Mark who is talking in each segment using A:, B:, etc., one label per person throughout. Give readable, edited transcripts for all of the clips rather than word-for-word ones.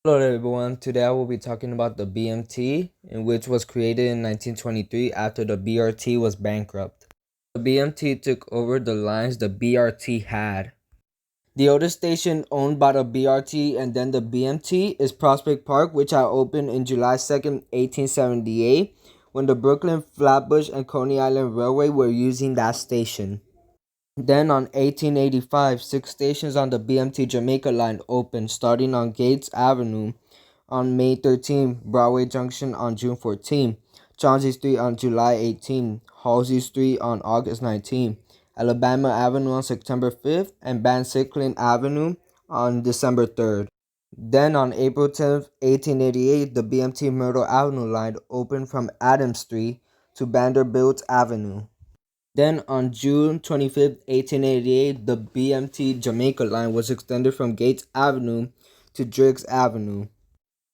A: Hello everyone, today I will be talking about the BMT, in which was created in 1923 after the BRT was bankrupt. The BMT took over the lines the BRT had. The oldest station owned by the BRT and then the BMT is Prospect Park, which had opened in July 2nd, 1878, when the Brooklyn, Flatbush, and Coney Island Railway were using that station. Then on 1885, six stations on the BMT Jamaica line opened, starting on Gates Avenue on May 13, Broadway Junction on June 14, Chauncey Street on July 18, Halsey Street on August 19, Alabama Avenue on September 5th, and Van Sicklin Avenue on December 3rd. Then on April 10th, 1888, the BMT Myrtle Avenue line opened from Adams Street to Vanderbilt Avenue. Then on June 25th, 1888, the BMT Jamaica line was extended from Gates Avenue to Driggs Avenue.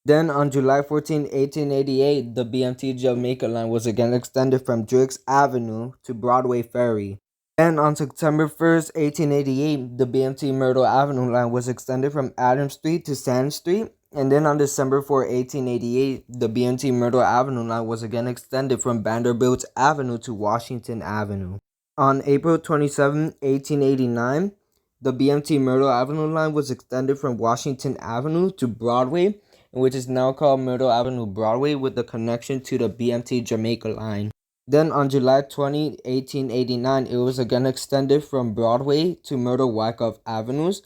A: Then on July 14, 1888, the BMT Jamaica line was again extended from Driggs Avenue to Broadway Ferry. Then on September 1st, 1888, the BMT Myrtle Avenue line was extended from Adams Street to Sand Street. And then on December 4, 1888, the BMT Myrtle Avenue line was again extended from Vanderbilt Avenue to Washington Avenue. On April 27, 1889, the BMT Myrtle Avenue line was extended from Washington Avenue to Broadway, which is now called Myrtle Avenue Broadway, with the connection to the BMT Jamaica line. Then on July 20, 1889, it was again extended from Broadway to Myrtle Wyckoff Avenues.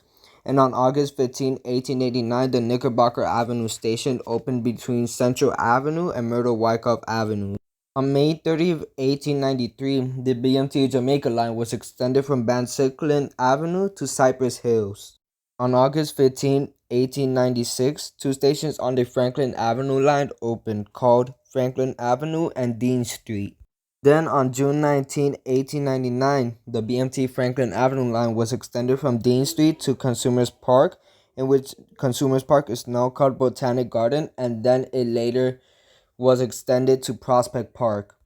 A: And on August 15, 1889, the Knickerbocker Avenue station opened between Central Avenue and Myrtle Wyckoff Avenue. On May 30, 1893, the BMT Jamaica line was extended from Van Sicklin Avenue to Cypress Hills. On August 15, 1896, two stations on the Franklin Avenue line opened, called Franklin Avenue and Dean Street. Then on June 19, 1899, the BMT Franklin Avenue line was extended from Dean Street to Consumers Park, in which Consumers Park is now called Botanic Garden, and then it later was extended to Prospect Park.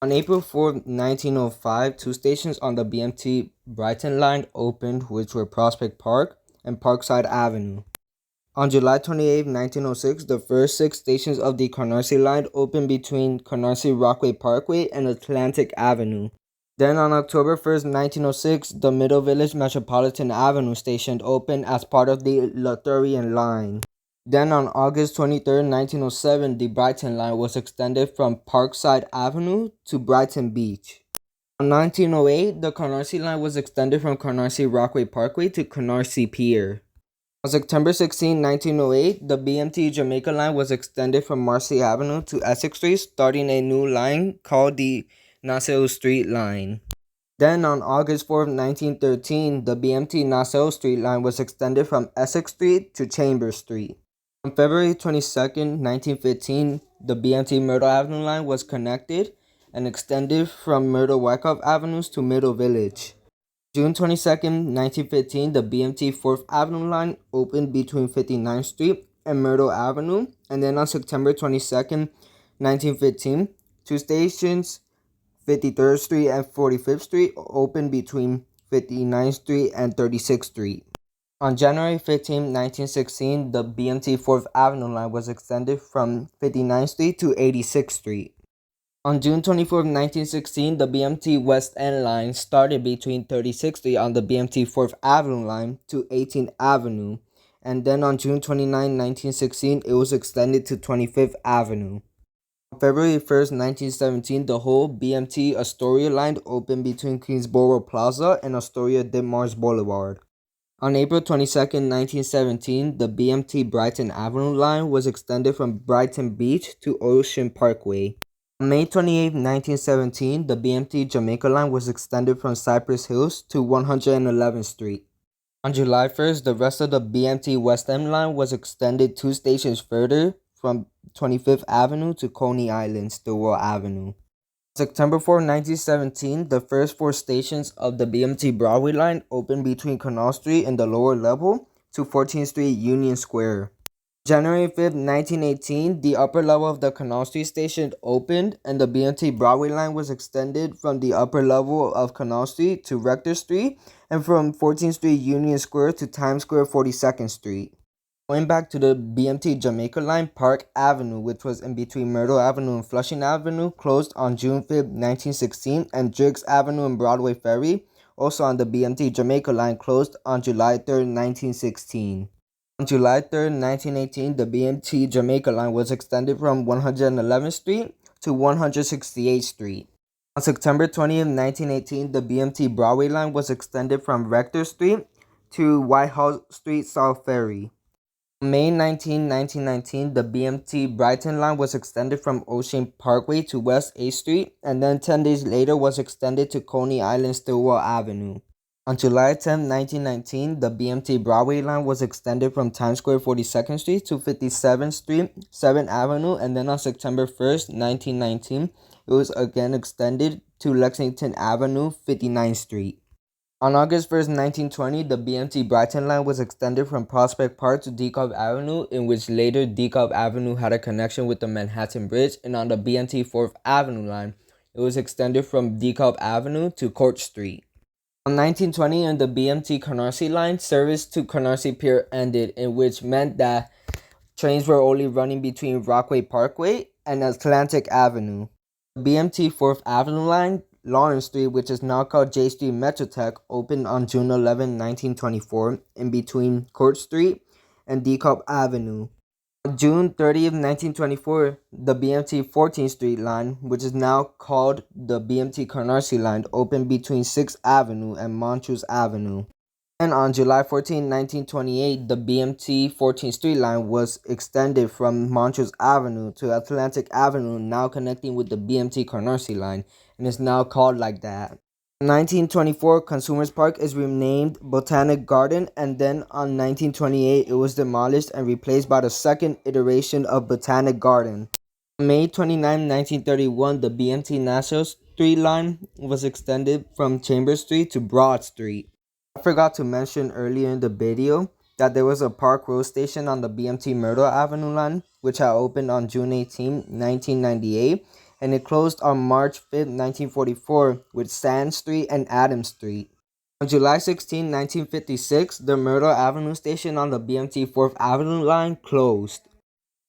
A: On April 4, 1905, two stations on the BMT Brighton line opened, which were Prospect Park and Parkside Avenue. On July 28, 1906, the first six stations of the Canarsie line opened between Canarsie Rockaway Parkway and Atlantic Avenue. Then on October 1st, 1906, the Middle Village Metropolitan Avenue station opened as part of the Lutherian line. Then on August 23rd, 1907, the Brighton line was extended from Parkside Avenue to Brighton Beach. In 1908, the Canarsie line was extended from Canarsie Rockaway Parkway to Canarsie Pier. On September 16, 1908, the BMT Jamaica line was extended from Marcy Avenue to Essex Street, starting a new line called the Nassau Street line. Then on August 4, 1913, the BMT Nassau Street line was extended from Essex Street to Chambers Street. On February 22nd, 1915, the BMT Myrtle Avenue line was connected and extended from Myrtle Wyckoff Avenues to Middle Village. June 22nd, 1915, the BMT 4th Avenue line opened between 59th Street and Myrtle Avenue, and then on September 22nd, 1915, two stations, 53rd Street and 45th Street, opened between 59th Street and 36th Street. On January 15, 1916, the BMT 4th Avenue line was extended from 59th Street to 86th Street. On June 24, 1916, the BMT West End line started between 36th Street on the BMT 4th Avenue line to 18th Avenue, and then on June 29, 1916, it was extended to 25th Avenue. On February 1st, 1917, the whole BMT Astoria line opened between Queensboro Plaza and Astoria Ditmars Boulevard. On April 22nd, 1917, the BMT Brighton Avenue line was extended from Brighton Beach to Ocean Parkway. On May 28, 1917, the BMT Jamaica line was extended from Cypress Hills to 111th Street. On July 1st, the rest of the BMT West End line was extended two stations further from 25th Avenue to Coney Island, Stillwell Avenue. On September 4, 1917, the first four stations of the BMT Broadway line opened between Canal Street and the lower level to 14th Street Union Square. January 5th, 1918, the upper level of the Canal Street station opened and the BMT Broadway line was extended from the upper level of Canal Street to Rector Street and from 14th Street Union Square to Times Square 42nd Street. Going back to the BMT Jamaica line, Park Avenue, which was in between Myrtle Avenue and Flushing Avenue, closed on June 5, 1916, and Driggs Avenue and Broadway Ferry, also on the BMT Jamaica line, closed on July 3, 1916. On July 3, 1918, the BMT Jamaica line was extended from 111th Street to 168th Street. On September 20, 1918, the BMT Broadway line was extended from Rector Street to Whitehall Street South Ferry. On May 19, 1919, the BMT Brighton line was extended from Ocean Parkway to West 8th Street, and then 10 days later was extended to Coney Island Stillwell Avenue. On July 10, 1919, the BMT Broadway line was extended from Times Square 42nd Street to 57th Street, 7th Avenue, and then on September 1, 1919, it was again extended to Lexington Avenue, 59th Street. On August 1, 1920, the BMT Brighton line was extended from Prospect Park to DeKalb Avenue, in which later DeKalb Avenue had a connection with the Manhattan Bridge, and on the BMT 4th Avenue line, it was extended from DeKalb Avenue to Court Street. On 1920, in the BMT Canarsie line, service to Canarsie Pier ended, in which meant that trains were only running between Rockaway Parkway and Atlantic Avenue. The BMT 4th Avenue line, Lawrence Street, which is now called J Street Metrotech, opened on June 11, 1924, in between Court Street and DeKalb Avenue. On June 30, 1924, the BMT 14th Street line, which is now called the BMT Canarsie line, opened between 6th Avenue and Montrose Avenue. And on July 14, 1928, the BMT 14th Street line was extended from Montrose Avenue to Atlantic Avenue, now connecting with the BMT Canarsie line, and is now called like that. In 1924, Consumers Park is renamed Botanic Garden, and then on 1928, it was demolished and replaced by the second iteration of Botanic Garden. On May 29, 1931, the BMT Nassau Street line was extended from Chambers Street to Broad Street. I forgot to mention earlier in the video that there was a Park Road station on the BMT Myrtle Avenue line, which had opened on June 18, 1998, and it closed on March 5, 1944, with Sand Street and Adams Street. On July 16, 1956, the Myrtle Avenue station on the BMT 4th Avenue line closed.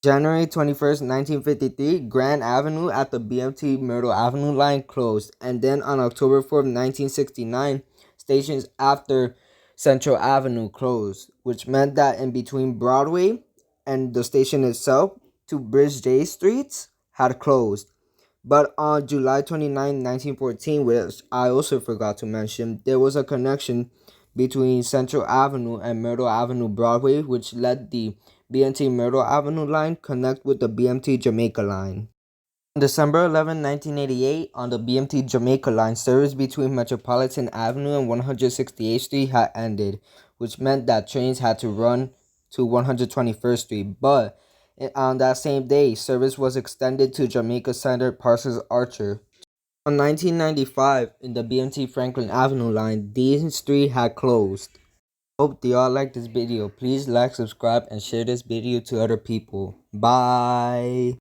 A: January 21st, 1953, Grand Avenue at the BMT Myrtle Avenue line closed, and then on October 4th, 1969, stations after Central Avenue closed, which meant that in between Broadway and the station itself, two Bridge J Streets had closed. But on July 29, 1914, which I also forgot to mention, there was a connection between Central Avenue and Myrtle Avenue Broadway, which let the BMT Myrtle Avenue line connect with the BMT Jamaica line. On December 11, 1988, on the BMT Jamaica line, service between Metropolitan Avenue and 168th Street had ended, which meant that trains had to run to 121st Street. But on that same day, service was extended to Jamaica Center Parsons Archer. On 1995, in the BMT Franklin Avenue line, Dean Street had closed. Hope you all liked this video. Please like, subscribe, and share this video to other people. Bye.